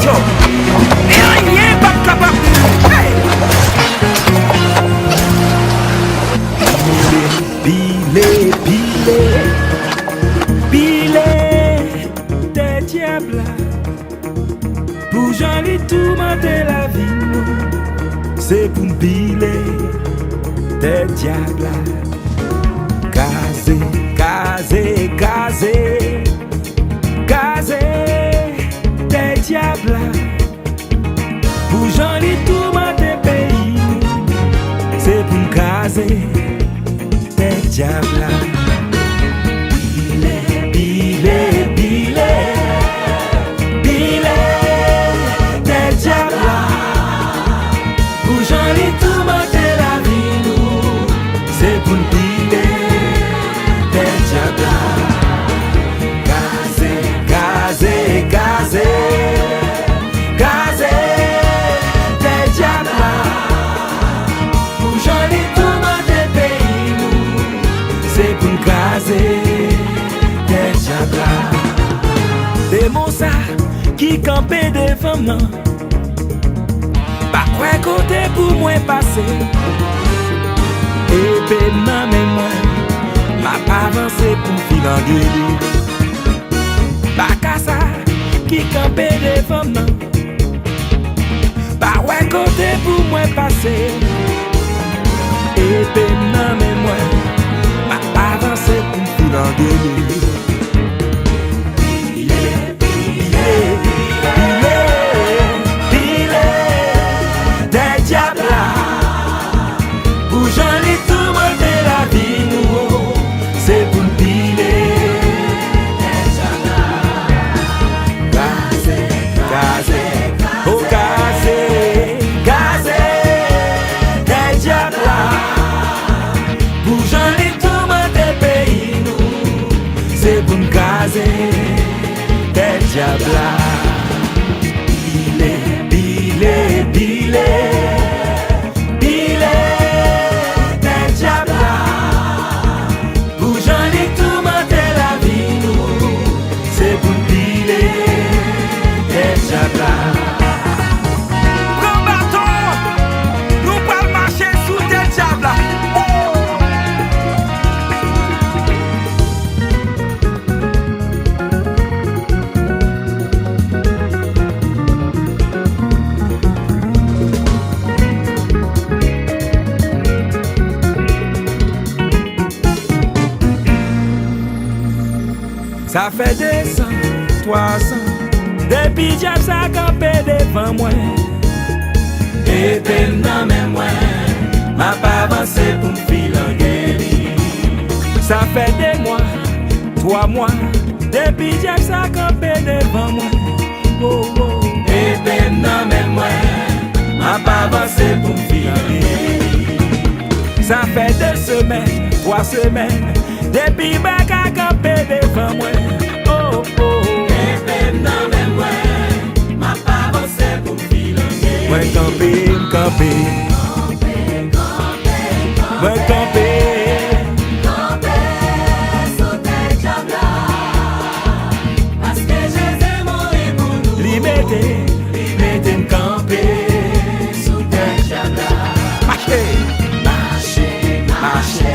yo. Et rien pas capable. Hey! Pile, des diables pour joli tourmenter la vie nous. C'est pour pile des diables. Casé, casé, casé, casé des diables pour joli tourmenter pays nous. C'est pour caser des diables. Des mots ça qui campait devant moi. Pas quoi côté pour moi passer. Et ben non mais moi m'a pas avancé pour filer en gueule. Pas qu'à ça qui campait devant moi. Pas quoi côté pour moi passer. Et ben non mais moi m'a pas avancé pour filer en gueule. Ça fait 200, 300, depuis diable ça campé devant moi. Et maintenant même moi, m'a pas avancé pour me filer en guérir. Ça fait 2 mois, 3 mois, depuis diable ça campé devant moi. Oh, oh. Et maintenant même moi, m'a pas avancé pour me filer en guérir. Ça fait 2 semaines, 3 semaines, depuis bac à camper devant moi. Oh, oh. Et maintenant même moi, m'a pas avancé pour me filer en gueule. Moi camper, camper. Moi camper. Camper sous tes jambes là. Parce que Jésus mourit pour nous. Liberté, liberté me camper. Sous tes jambes là. Marcher, Marcher, marcher.